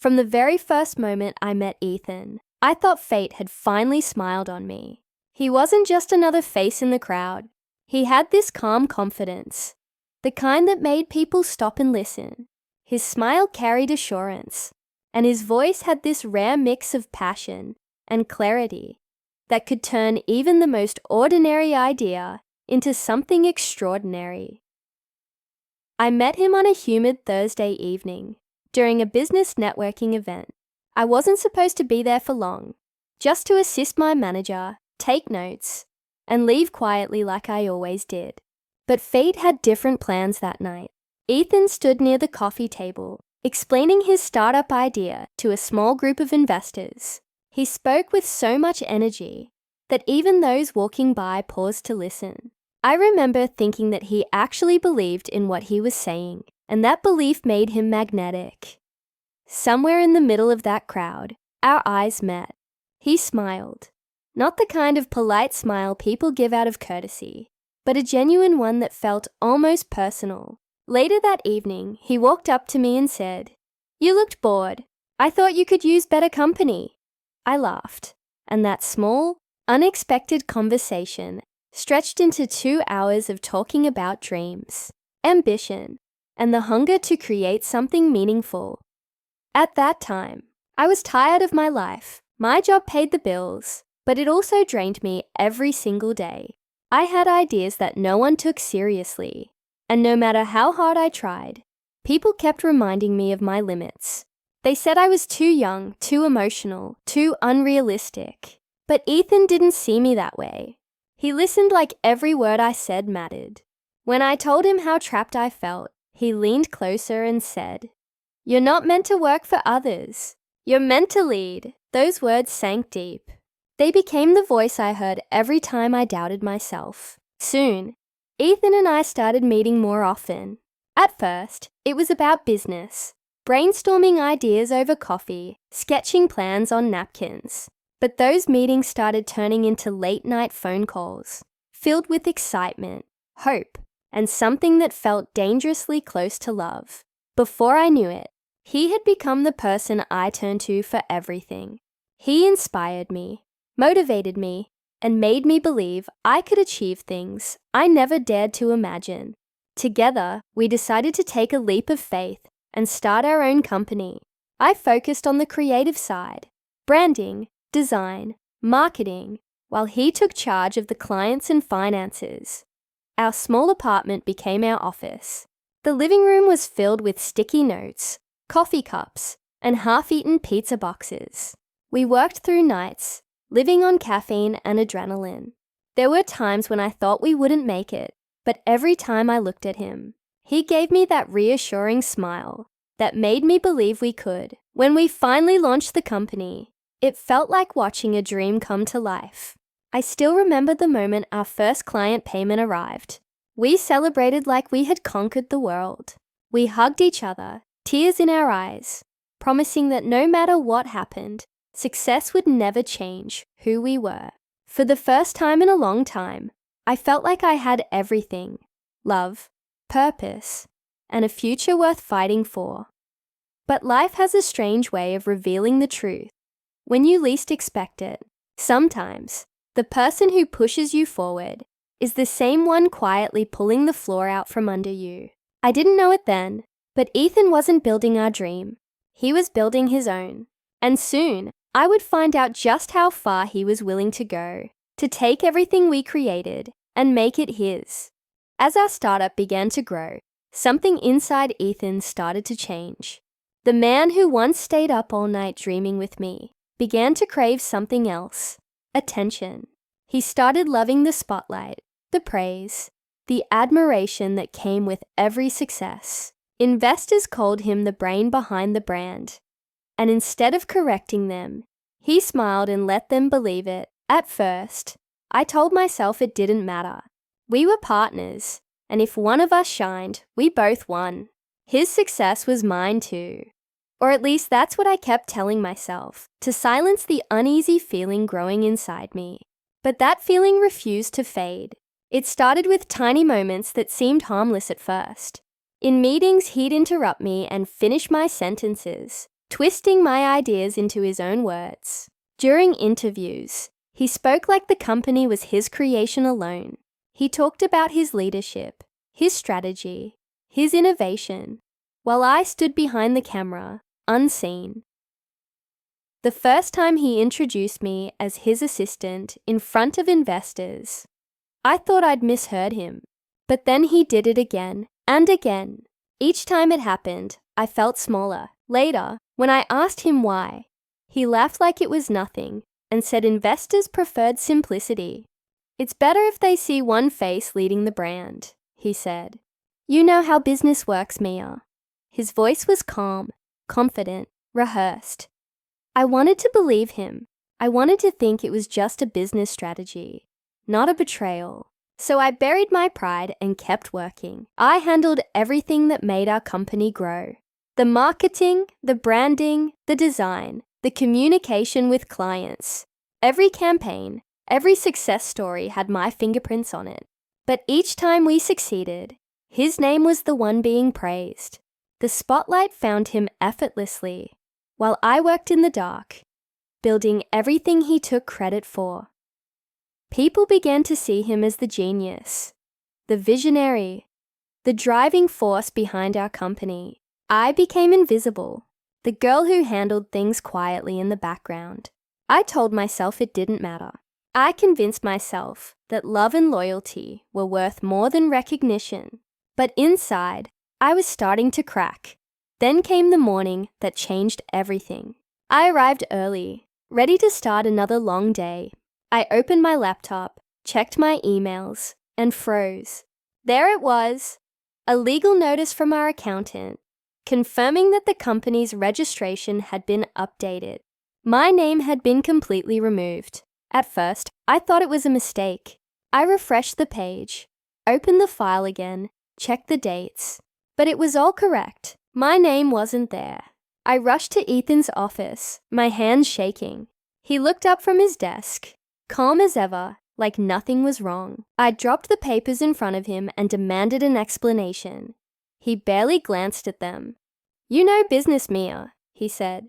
From the very first moment I met Ethan, I thought fate had finally smiled on me. He wasn't just another face in the crowd. He had this calm confidence, the kind that made people stop and listen. His smile carried assurance, and his voice had this rare mix of passion and clarity that could turn even the most ordinary idea into something extraordinary. I met him on a humid Thursday evening during a business networking event. I wasn't supposed to be there for long, just to assist my manager, take notes, and leave quietly like I always did. But fate had different plans that night. Ethan stood near the coffee table, explaining his startup idea to a small group of investors. He spoke with so much energy that even those walking by paused to listen. I remember thinking that he actually believed in what he was saying, and that belief made him magnetic. Somewhere in the middle of that crowd, our eyes met. He smiled. Not the kind of polite smile people give out of courtesy, but a genuine one that felt almost personal. Later that evening, he walked up to me and said, "You looked bored. I thought you could use better company." I laughed, and that small, unexpected conversation stretched into 2 hours of talking about dreams, ambition, and the hunger to create something meaningful. At that time, I was tired of my life. My job paid the bills, but it also drained me every single day. I had ideas that no one took seriously, and no matter how hard I tried, people kept reminding me of my limits. They said I was too young, too emotional, too unrealistic. But Ethan didn't see me that way. He listened like every word I said mattered. When I told him how trapped I felt, he leaned closer and said, "You're not meant to work for others. You're meant to lead." Those words sank deep. They became the voice I heard every time I doubted myself. Soon, Ethan and I started meeting more often. At first, it was about business, brainstorming ideas over coffee, sketching plans on napkins. But those meetings started turning into late-night phone calls, filled with excitement, hope, and something that felt dangerously close to love. Before I knew it, he had become the person I turned to for everything. He inspired me, motivated me, and made me believe I could achieve things I never dared to imagine. Together, we decided to take a leap of faith and start our own company. I focused on the creative side, branding, design, marketing, while he took charge of the clients and finances. Our small apartment became our office. The living room was filled with sticky notes, coffee cups, and half-eaten pizza boxes. We worked through nights, living on caffeine and adrenaline. There were times when I thought we wouldn't make it, but every time I looked at him, he gave me that reassuring smile that made me believe we could. When we finally launched the company, it felt like watching a dream come to life. I still remember the moment our first client payment arrived. We celebrated like we had conquered the world. We hugged each other, tears in our eyes, promising that no matter what happened, success would never change who we were. For the first time in a long time, I felt like I had everything: love, purpose, and a future worth fighting for. But life has a strange way of revealing the truth when you least expect it. Sometimes, the person who pushes you forward is the same one quietly pulling the floor out from under you. I didn't know it then, but Ethan wasn't building our dream. He was building his own. And soon, I would find out just how far he was willing to go, to take everything we created and make it his. As our startup began to grow, something inside Ethan started to change. The man who once stayed up all night dreaming with me began to crave something else: attention. He started loving the spotlight, the praise, the admiration that came with every success. Investors called him the brain behind the brand. And instead of correcting them, he smiled and let them believe it. At first, I told myself it didn't matter. We were partners, and if one of us shined, we both won. His success was mine too. Or at least that's what I kept telling myself, to silence the uneasy feeling growing inside me. But that feeling refused to fade. It started with tiny moments that seemed harmless at first. In meetings, he'd interrupt me and finish my sentences, twisting my ideas into his own words. During interviews, he spoke like the company was his creation alone. He talked about his leadership, his strategy, his innovation, while I stood behind the camera, unseen. The first time he introduced me as his assistant in front of investors, I thought I'd misheard him. But then he did it again and again. Each time it happened, I felt smaller. Later, when I asked him why, he laughed like it was nothing and said investors preferred simplicity. It's better if they see one face leading the brand, he said. You know how business works, Mia. His voice was calm, confident, rehearsed. I wanted to believe him. I wanted to think it was just a business strategy, not a betrayal. So I buried my pride and kept working. I handled everything that made our company grow. The marketing, the branding, the design, the communication with clients. Every campaign, every success story had my fingerprints on it. But each time we succeeded, his name was the one being praised. The spotlight found him effortlessly, while I worked in the dark, building everything he took credit for. People began to see him as the genius, the visionary, the driving force behind our company. I became invisible, the girl who handled things quietly in the background. I told myself it didn't matter. I convinced myself that love and loyalty were worth more than recognition. But inside, I was starting to crack. Then came the morning that changed everything. I arrived early, ready to start another long day. I opened my laptop, checked my emails, and froze. There it was, a legal notice from our accountant, confirming that the company's registration had been updated. My name had been completely removed. At first, I thought it was a mistake. I refreshed the page, opened the file again, checked the dates, but it was all correct. My name wasn't there. I rushed to Ethan's office, my hands shaking. He looked up from his desk, calm as ever, like nothing was wrong. I dropped the papers in front of him and demanded an explanation. He barely glanced at them. You know business, Mia, he said.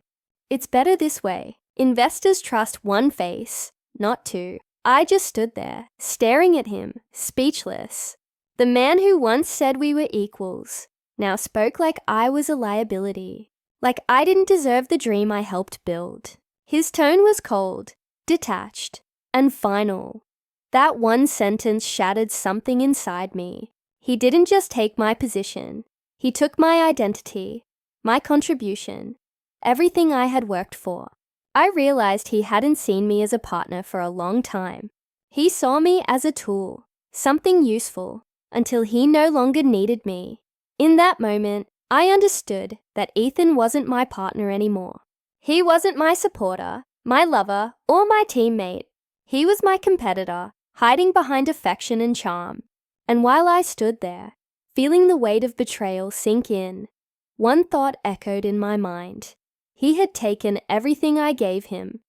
It's better this way. Investors trust one face, not two. I just stood there, staring at him, speechless. The man who once said we were equals now spoke like I was a liability, like I didn't deserve the dream I helped build. His tone was cold, detached, and final. That one sentence shattered something inside me. He didn't just take my position. He took my identity, my contribution, everything I had worked for. I realized he hadn't seen me as a partner for a long time. He saw me as a tool, something useful, until he no longer needed me. In that moment, I understood that Ethan wasn't my partner anymore. He wasn't my supporter, my lover, or my teammate. He was my competitor, hiding behind affection and charm. And while I stood there, feeling the weight of betrayal sink in, one thought echoed in my mind. He had taken everything I gave him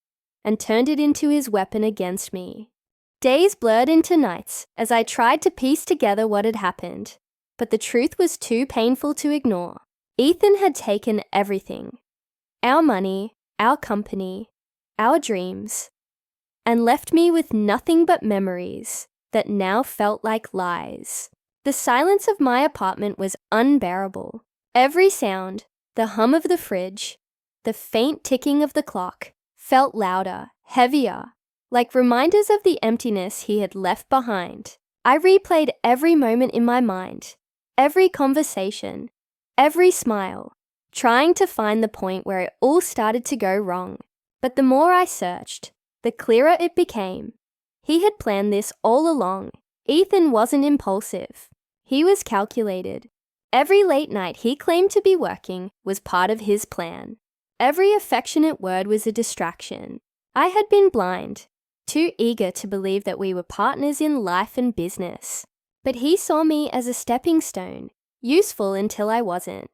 and turned it into his weapon against me. Days blurred into nights as I tried to piece together what had happened, but the truth was too painful to ignore. Ethan had taken everything, our money, our company, our dreams, and left me with nothing but memories that now felt like lies. The silence of my apartment was unbearable. Every sound, the hum of the fridge, the faint ticking of the clock, felt louder, heavier, like reminders of the emptiness he had left behind. I replayed every moment in my mind, every conversation, every smile, trying to find the point where it all started to go wrong. But the more I searched, the clearer it became. He had planned this all along. Ethan wasn't impulsive. He was calculated. Every late night he claimed to be working was part of his plan. Every affectionate word was a distraction. I had been blind, too eager to believe that we were partners in life and business. But he saw me as a stepping stone, useful until I wasn't.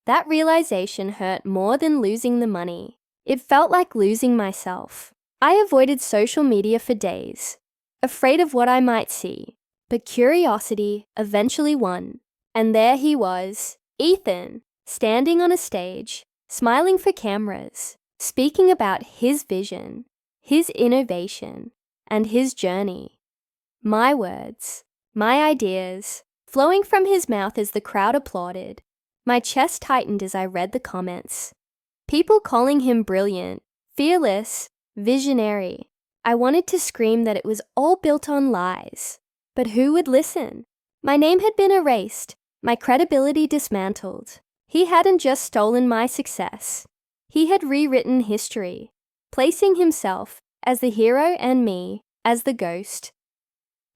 That realization hurt more than losing the money. It felt like losing myself. I avoided social media for days, afraid of what I might see. But curiosity eventually won. And there he was, Ethan, standing on a stage, smiling for cameras, speaking about his vision, his innovation, and his journey. My words, my ideas, flowing from his mouth as the crowd applauded. My chest tightened as I read the comments. People calling him brilliant, fearless, visionary. I wanted to scream that it was all built on lies. But who would listen? My name had been erased, my credibility dismantled. He hadn't just stolen my success. He had rewritten history, placing himself as the hero and me as the ghost.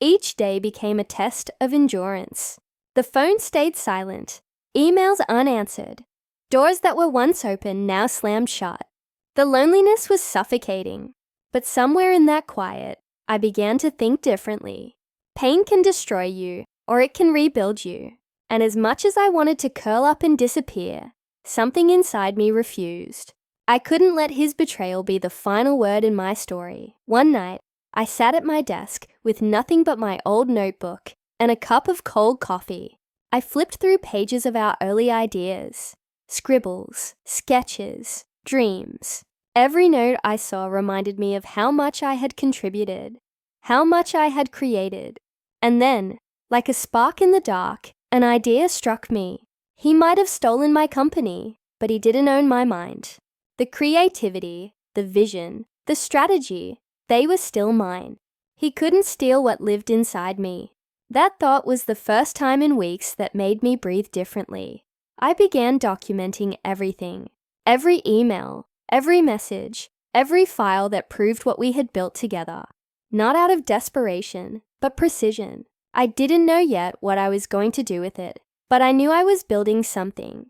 Each day became a test of endurance. The phone stayed silent, emails unanswered. Doors that were once open now slammed shut. The loneliness was suffocating, but somewhere in that quiet, I began to think differently. Pain can destroy you, or it can rebuild you. And as much as I wanted to curl up and disappear, something inside me refused. I couldn't let his betrayal be the final word in my story. One night, I sat at my desk with nothing but my old notebook and a cup of cold coffee. I flipped through pages of our early ideas, scribbles, sketches, dreams. Every note I saw reminded me of how much I had contributed, how much I had created. And then, like a spark in the dark, an idea struck me. He might have stolen my company, but he didn't own my mind. The creativity, the vision, the strategy, they were still mine. He couldn't steal what lived inside me. That thought was the first time in weeks that made me breathe differently. I began documenting everything. Every email, every message, every file that proved what we had built together. Not out of desperation, but precision. I didn't know yet what I was going to do with it, but I knew I was building something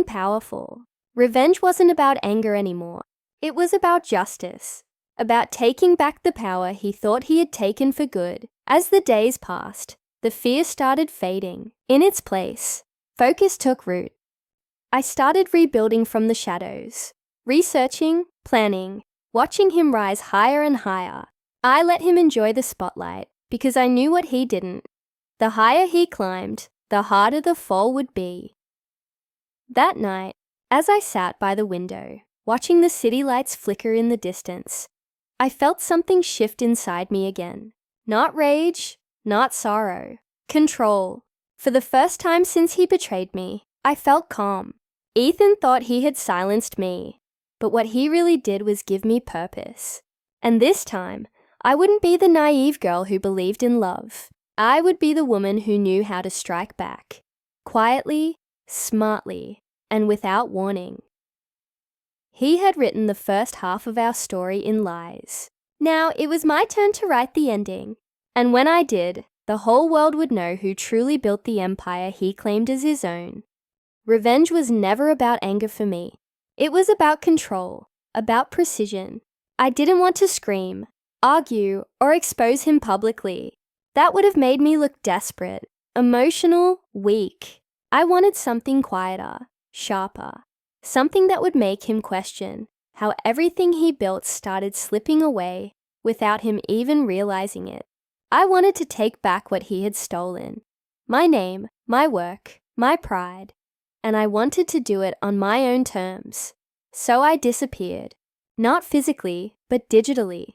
powerful. Revenge wasn't about anger anymore. It was about justice, about taking back the power he thought he had taken for good. As the days passed, the fear started fading. In its place, focus took root. I started rebuilding from the shadows, researching, planning, watching him rise higher and higher. I let him enjoy the spotlight because I knew what he didn't. The higher he climbed, the harder the fall would be. That night, as I sat by the window, watching the city lights flicker in the distance, I felt something shift inside me again. Not rage, not sorrow, control. For the first time since he betrayed me, I felt calm. Ethan thought he had silenced me, but what he really did was give me purpose. And this time, I wouldn't be the naive girl who believed in love. I would be the woman who knew how to strike back. Quietly, smartly, and without warning. He had written the first half of our story in lies. Now it was my turn to write the ending. And when I did, the whole world would know who truly built the empire he claimed as his own. Revenge was never about anger for me. It was about control, about precision. I didn't want to scream, argue, or expose him publicly. That would have made me look desperate, emotional, weak. I wanted something quieter, sharper, something that would make him question how everything he built started slipping away without him even realizing it. I wanted to take back what he had stolen. My name, my work, my pride. And I wanted to do it on my own terms. So I disappeared. Not physically, but digitally.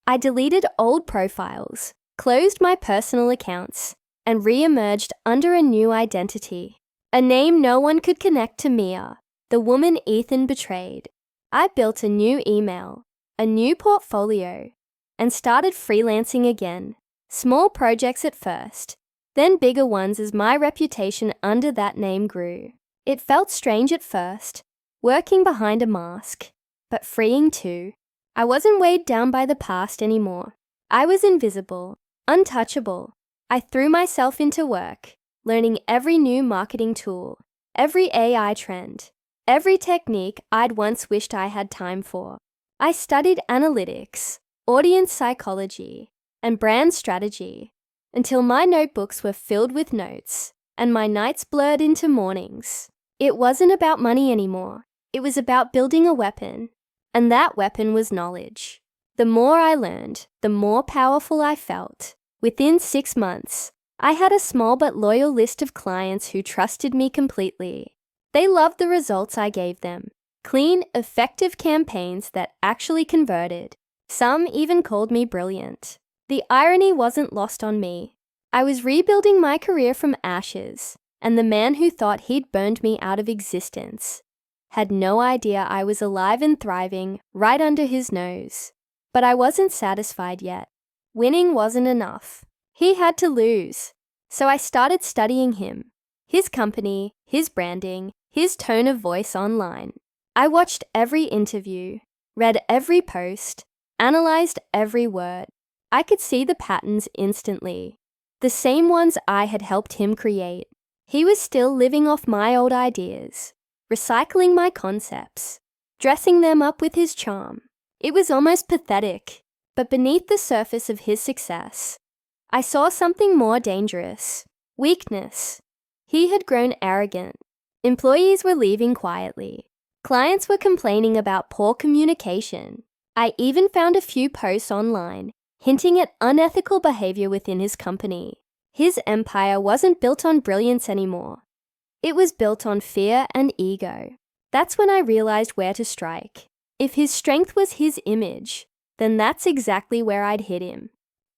I deleted old profiles, closed my personal accounts, and re-emerged under a new identity. A name no one could connect to Mia, the woman Ethan betrayed. I built a new email, a new portfolio, and started freelancing again. Small projects at first, then bigger ones as my reputation under that name grew. It felt strange at first, working behind a mask, but freeing too. I wasn't weighed down by the past anymore. I was invisible, untouchable. I threw myself into work, learning every new marketing tool, every AI trend, every technique I'd once wished I had time for. I studied analytics, audience psychology, and brand strategy until my notebooks were filled with notes and my nights blurred into mornings. It wasn't about money anymore. It was about building a weapon, and that weapon was knowledge. The more I learned, the more powerful I felt. Within 6 months, I had a small but loyal list of clients who trusted me completely. They loved the results I gave them. Clean, effective campaigns that actually converted. Some even called me brilliant. The irony wasn't lost on me. I was rebuilding my career from ashes, and the man who thought he'd burned me out of existence had no idea I was alive and thriving right under his nose. But I wasn't satisfied yet. Winning wasn't enough. He had to lose. So I started studying him, his company, his branding, his tone of voice online. I watched every interview, read every post, analyzed every word. I could see the patterns instantly, the same ones I had helped him create. He was still living off my old ideas, recycling my concepts, dressing them up with his charm. It was almost pathetic, but beneath the surface of his success, I saw something more dangerous: weakness. He had grown arrogant. Employees were leaving quietly. Clients were complaining about poor communication. I even found a few posts online hinting at unethical behavior within his company. His empire wasn't built on brilliance anymore. It was built on fear and ego. That's when I realized where to strike. If his strength was his image, then that's exactly where I'd hit him.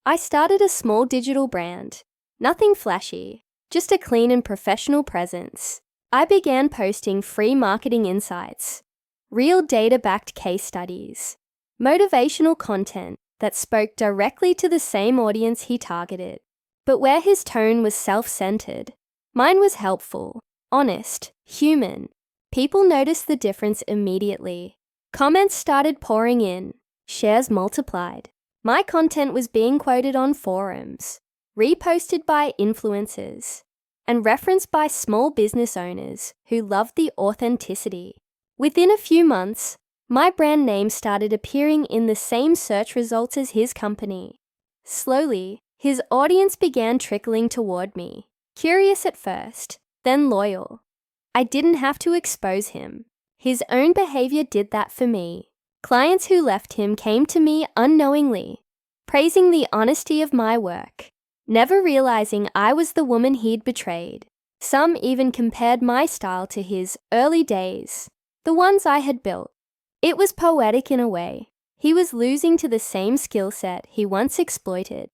I started a small digital brand. Nothing flashy, just a clean and professional presence. I began posting free marketing insights, real data-backed case studies, motivational content that spoke directly to the same audience he targeted. But where his tone was self-centered, mine was helpful, honest, human. People noticed the difference immediately. Comments started pouring in, shares multiplied. My content was being quoted on forums, reposted by influencers, and referenced by small business owners who loved the authenticity. Within a few months, my brand name started appearing in the same search results as his company. Slowly, his audience began trickling toward me, curious at first, then loyal. I didn't have to expose him. His own behavior did that for me. Clients who left him came to me unknowingly, praising the honesty of my work, never realizing I was the woman he'd betrayed. Some even compared my style to his early days, the ones I had built. It was poetic in a way. He was losing to the same skill set he once exploited.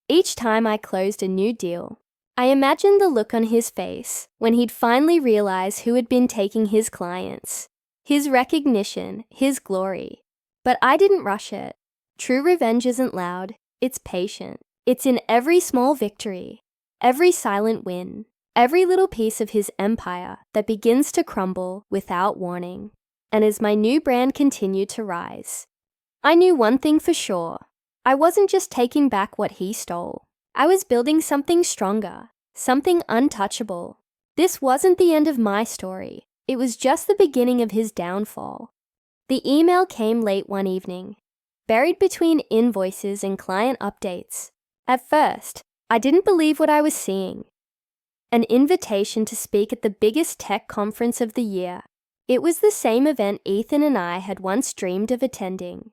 Each time I closed a new deal, I imagined the look on his face when he'd finally realize who had been taking his clients, his recognition, his glory. But I didn't rush it. True revenge isn't loud, it's patient. It's in every small victory, every silent win, every little piece of his empire that begins to crumble without warning. And as my new brand continued to rise, I knew one thing for sure. I wasn't just taking back what he stole. I was building something stronger, something untouchable. This wasn't the end of my story. It was just the beginning of his downfall. The email came late one evening, buried between invoices and client updates. At first, I didn't believe what I was seeing. An invitation to speak at the biggest tech conference of the year. It was the same event Ethan and I had once dreamed of attending,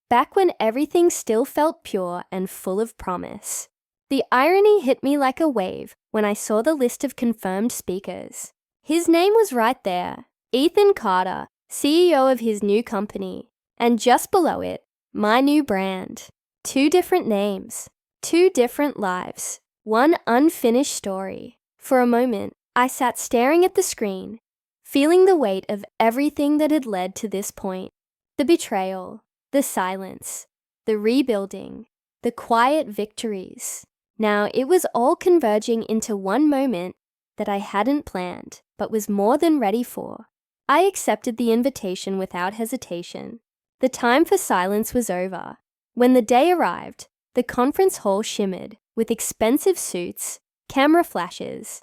back when everything still felt pure and full of promise. The irony hit me like a wave when I saw the list of confirmed speakers. His name was right there, Ethan Carter, CEO of his new company, and just below it, my new brand. 2 different names, 2 different lives, one unfinished story. For a moment, I sat staring at the screen, feeling the weight of everything that had led to this point. The betrayal, the silence, the rebuilding, the quiet victories. Now it was all converging into one moment that I hadn't planned, but was more than ready for. I accepted the invitation without hesitation. The time for silence was over. When the day arrived, the conference hall shimmered with expensive suits, camera flashes,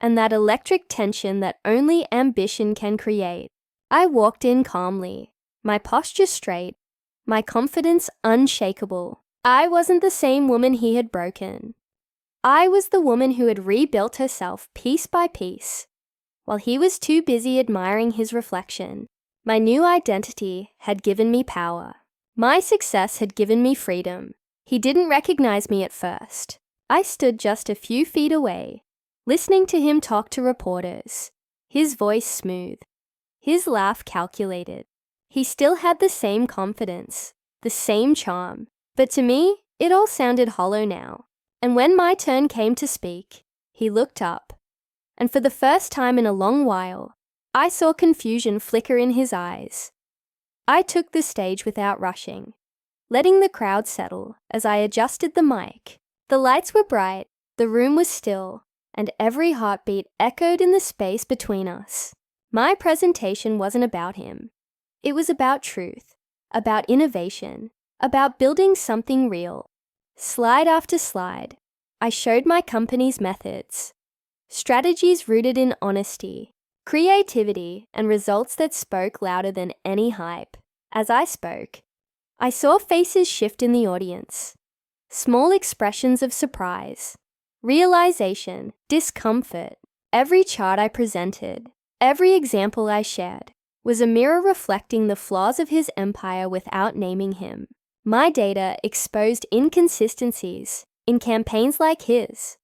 and that electric tension that only ambition can create. I walked in calmly, my posture straight, my confidence unshakable. I wasn't the same woman he had broken. I was the woman who had rebuilt herself piece by piece. While he was too busy admiring his reflection, my new identity had given me power. My success had given me freedom. He didn't recognize me at first. I stood just a few feet away, listening to him talk to reporters, his voice smooth, his laugh calculated. He still had the same confidence, the same charm, but to me, it all sounded hollow now. And when my turn came to speak, he looked up, and for the first time in a long while, I saw confusion flicker in his eyes. I took the stage without rushing, letting the crowd settle as I adjusted the mic. The lights were bright, the room was still, and every heartbeat echoed in the space between us. My presentation wasn't about him. It was about truth, about innovation, about building something real. Slide after slide, I showed my company's methods, strategies rooted in honesty, creativity, and results that spoke louder than any hype. As I spoke, I saw faces shift in the audience. Small expressions of surprise, realization, discomfort. Every chart I presented, every example I shared, was a mirror reflecting the flaws of his empire without naming him. My data exposed inconsistencies in campaigns like his,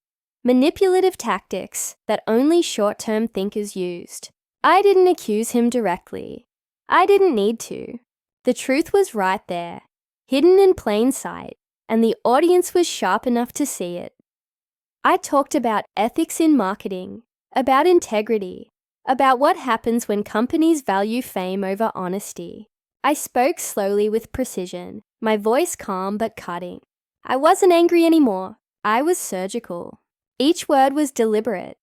manipulative tactics that only short-term thinkers used. I didn't accuse him directly. I didn't need to. The truth was right there, hidden in plain sight, and the audience was sharp enough to see it. I talked about ethics in marketing, about integrity, about what happens when companies value fame over honesty. I spoke slowly with precision, my voice calm but cutting. I wasn't angry anymore. I was surgical. Each word was deliberate,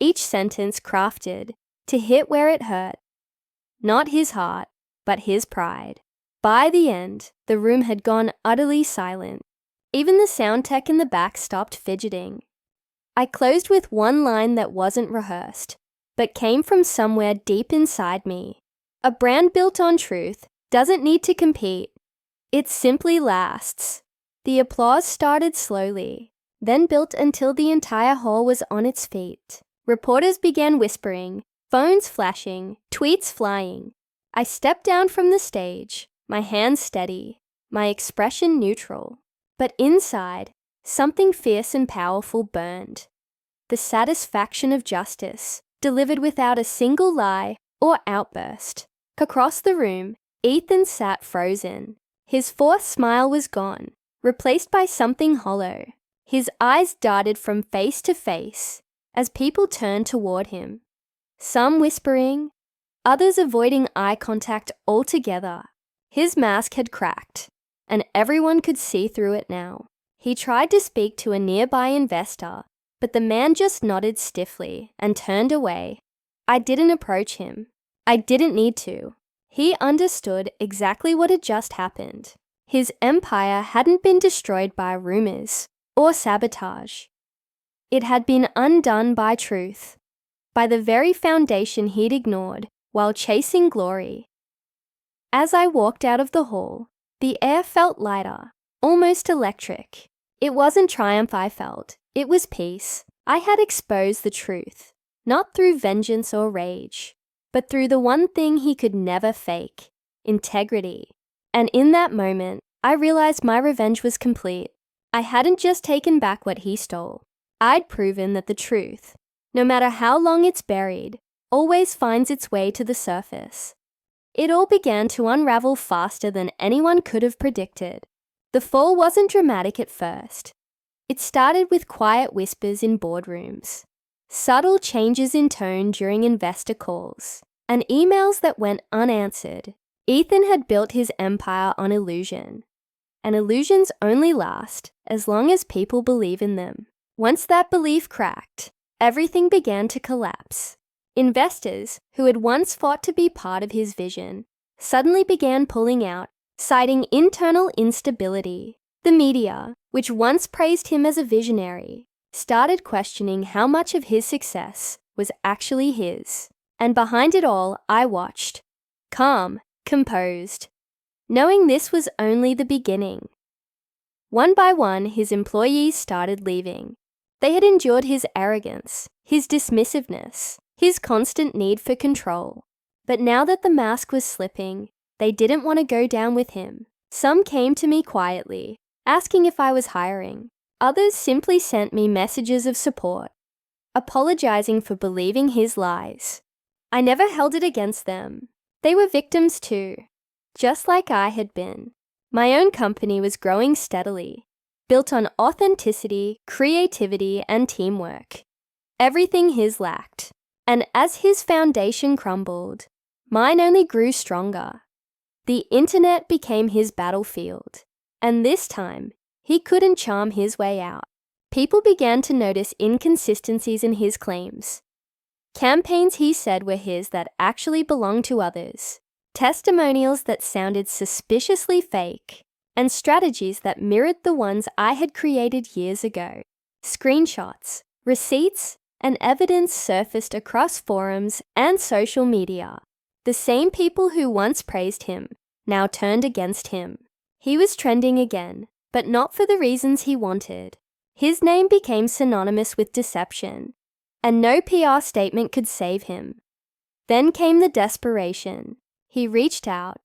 each sentence crafted to hit where it hurt. Not his heart, but his pride. By the end, the room had gone utterly silent. Even the sound tech in the back stopped fidgeting. I closed with one line that wasn't rehearsed, but came from somewhere deep inside me. A brand built on truth doesn't need to compete. It simply lasts. The applause started slowly, then built until the entire hall was on its feet. Reporters began whispering, phones flashing, tweets flying. I stepped down from the stage, my hands steady, my expression neutral. But inside, something fierce and powerful burned. The satisfaction of justice, delivered without a single lie or outburst. Across the room, Ethan sat frozen. His forced smile was gone, replaced by something hollow. His eyes darted from face to face as people turned toward him. Some whispering, others avoiding eye contact altogether. His mask had cracked, and everyone could see through it now. He tried to speak to a nearby investor, but the man just nodded stiffly and turned away. I didn't approach him. I didn't need to. He understood exactly what had just happened. His empire hadn't been destroyed by rumors or sabotage. It had been undone by truth, by the very foundation he'd ignored while chasing glory. As I walked out of the hall, the air felt lighter, almost electric. It wasn't triumph I felt, it was peace. I had exposed the truth, not through vengeance or rage, but through the one thing he could never fake, integrity. And in that moment, I realized my revenge was complete. I hadn't just taken back what he stole. I'd proven that the truth, no matter how long it's buried, always finds its way to the surface. It all began to unravel faster than anyone could have predicted. The fall wasn't dramatic at first. It started with quiet whispers in boardrooms, subtle changes in tone during investor calls, and emails that went unanswered. Ethan had built his empire on illusion, and illusions only last as long as people believe in them. Once that belief cracked, everything began to collapse. Investors, who had once fought to be part of his vision, suddenly began pulling out, citing internal instability. The media, which once praised him as a visionary, started questioning how much of his success was actually his. And behind it all, I watched, calm, composed, knowing this was only the beginning. One by one, his employees started leaving. They had endured his arrogance, his dismissiveness, his constant need for control. But now that the mask was slipping, they didn't want to go down with him. Some came to me quietly, asking if I was hiring. Others simply sent me messages of support, apologizing for believing his lies. I never held it against them. They were victims too, just like I had been. My own company was growing steadily, built on authenticity, creativity, and teamwork. Everything his lacked. And as his foundation crumbled, mine only grew stronger. The internet became his battlefield, and this time, he couldn't charm his way out. People began to notice inconsistencies in his claims. Campaigns he said were his that actually belonged to others, testimonials that sounded suspiciously fake, and strategies that mirrored the ones I had created years ago. Screenshots, receipts, and evidence surfaced across forums and social media. The same people who once praised him now turned against him. He was trending again, but not for the reasons he wanted. His name became synonymous with deception, and no PR statement could save him. Then came the desperation. He reached out,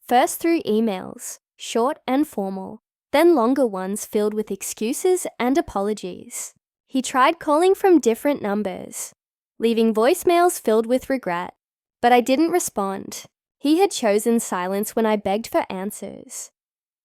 first through emails, short and formal, then longer ones filled with excuses and apologies. He tried calling from different numbers, leaving voicemails filled with regret, but I didn't respond. He had chosen silence when I begged for answers.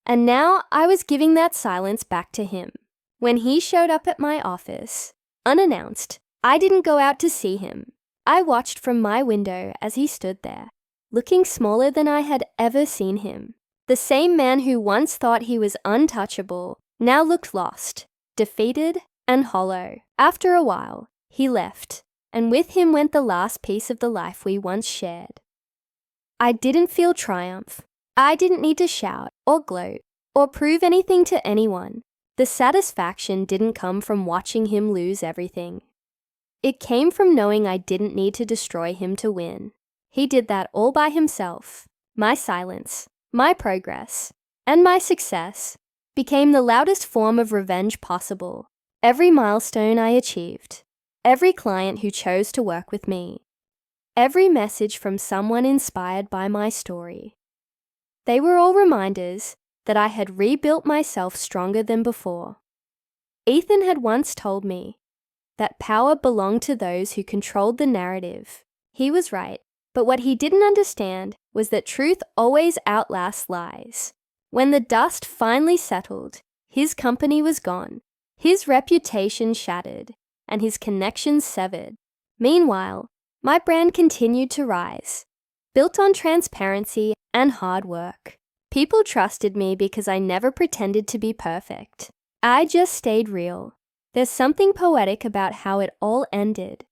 And now I was giving that silence back to him. When he showed up at my office, unannounced, I didn't go out to see him. I watched from my window as he stood there, looking smaller than I had ever seen him. The same man who once thought he was untouchable now looked lost, defeated, and hollow. After a while, he left, and with him went the last piece of the life we once shared. I didn't feel triumph. I didn't need to shout or gloat or prove anything to anyone. The satisfaction didn't come from watching him lose everything. It came from knowing I didn't need to destroy him to win. He did that all by himself. My silence, my progress, and my success became the loudest form of revenge possible. Every milestone I achieved, every client who chose to work with me, every message from someone inspired by my story. They were all reminders that I had rebuilt myself stronger than before. Ethan had once told me that power belonged to those who controlled the narrative. He was right, but what he didn't understand was that truth always outlasts lies. When the dust finally settled, his company was gone, his reputation shattered, and his connections severed. Meanwhile, my brand continued to rise, built on transparency and hard work. People trusted me because I never pretended to be perfect. I just stayed real. There's something poetic about how it all ended.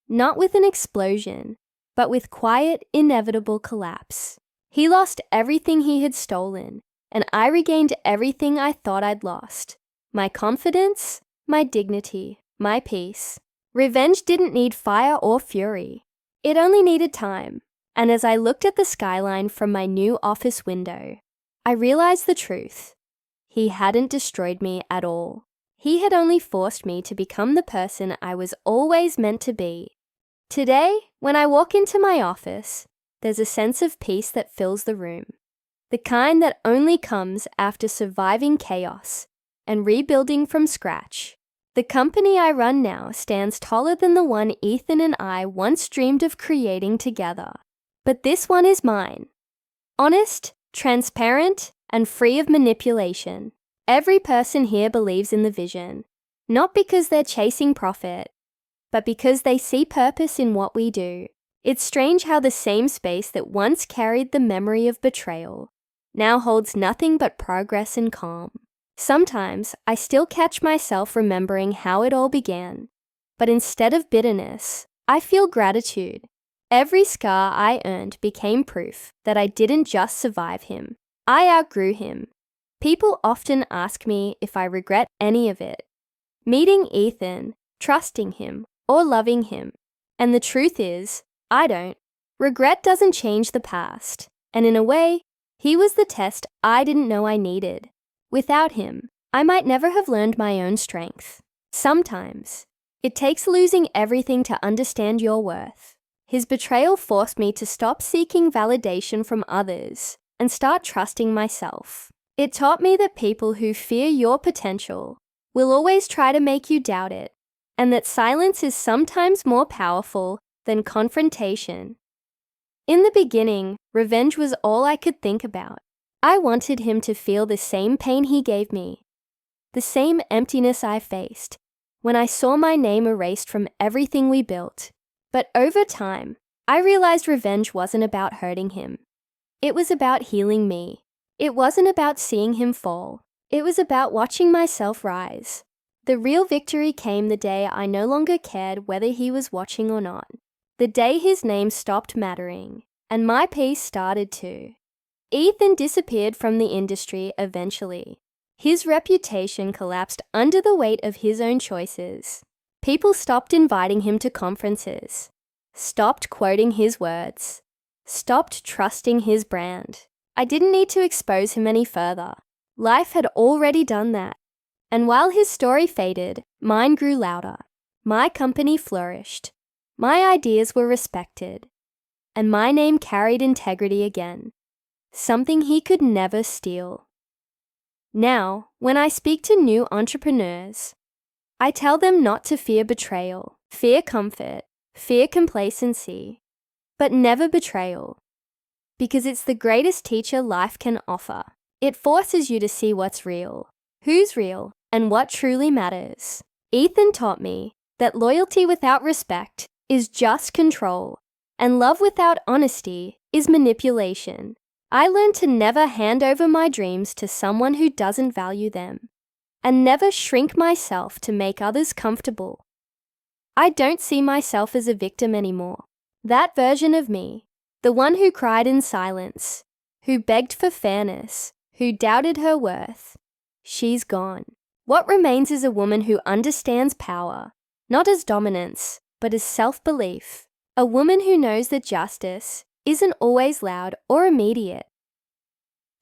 Not with an explosion, but with quiet, inevitable collapse. He lost everything he had stolen, and I regained everything I thought I'd lost. My confidence, my dignity, my peace. Revenge didn't need fire or fury. It only needed time. And as I looked at the skyline from my new office window, I realized the truth. He hadn't destroyed me at all. He had only forced me to become the person I was always meant to be. Today, when I walk into my office, there's a sense of peace that fills the room. The kind that only comes after surviving chaos and rebuilding from scratch. The company I run now stands taller than the one Ethan and I once dreamed of creating together. But this one is mine. Honest, transparent, and free of manipulation. Every person here believes in the vision, not because they're chasing profit, but because they see purpose in what we do. It's strange how the same space that once carried the memory of betrayal now holds nothing but progress and calm. Sometimes I still catch myself remembering how it all began, but instead of bitterness, I feel gratitude. Every scar I earned became proof that I didn't just survive him. I outgrew him. People often ask me if I regret any of it. Meeting Ethan, trusting him, or loving him. And the truth is, I don't. Regret doesn't change the past. And in a way, he was the test I didn't know I needed. Without him, I might never have learned my own strength. Sometimes, it takes losing everything to understand your worth. His betrayal forced me to stop seeking validation from others and start trusting myself. It taught me that people who fear your potential will always try to make you doubt it, and that silence is sometimes more powerful than confrontation. In the beginning, revenge was all I could think about. I wanted him to feel the same pain he gave me, the same emptiness I faced when I saw my name erased from everything we built. But over time, I realized revenge wasn't about hurting him. It was about healing me. It wasn't about seeing him fall. It was about watching myself rise. The real victory came the day I no longer cared whether he was watching or not. The day his name stopped mattering, and my peace started to. Ethan disappeared from the industry eventually. His reputation collapsed under the weight of his own choices. People stopped inviting him to conferences, stopped quoting his words, stopped trusting his brand. I didn't need to expose him any further. Life had already done that. And while his story faded, mine grew louder. My company flourished. My ideas were respected. And my name carried integrity again, something he could never steal. Now, when I speak to new entrepreneurs, I tell them not to fear betrayal, fear comfort, fear complacency, but never betrayal. Because it's the greatest teacher life can offer. It forces you to see what's real, who's real, and what truly matters. Ethan taught me that loyalty without respect is just control, and love without honesty is manipulation. I learned to never hand over my dreams to someone who doesn't value them, and never shrink myself to make others comfortable. I don't see myself as a victim anymore. That version of me, the one who cried in silence, who begged for fairness, who doubted her worth, she's gone. What remains is a woman who understands power, not as dominance, but as self-belief. A woman who knows that justice isn't always loud or immediate.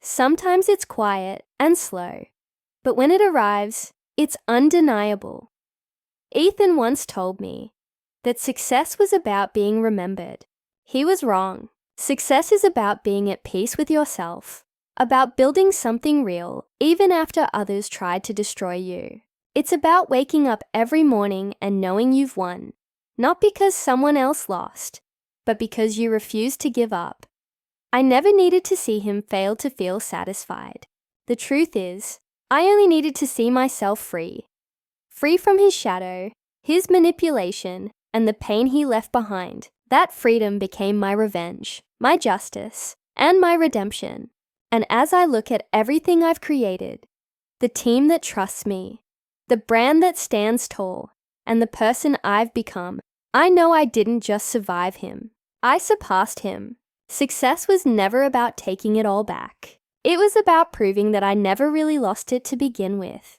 Sometimes it's quiet and slow, but when it arrives, it's undeniable. Ethan once told me that success was about being remembered. He was wrong. Success is about being at peace with yourself, about building something real even after others tried to destroy you. It's about waking up every morning and knowing you've won, not because someone else lost, but because you refused to give up. I never needed to see him fail to feel satisfied. The truth is, I only needed to see myself free. Free from his shadow, his manipulation, and the pain he left behind. That freedom became my revenge, my justice, and my redemption. And as I look at everything I've created, the team that trusts me, the brand that stands tall, and the person I've become, I know I didn't just survive him. I surpassed him. Success was never about taking it all back. It was about proving that I never really lost it to begin with.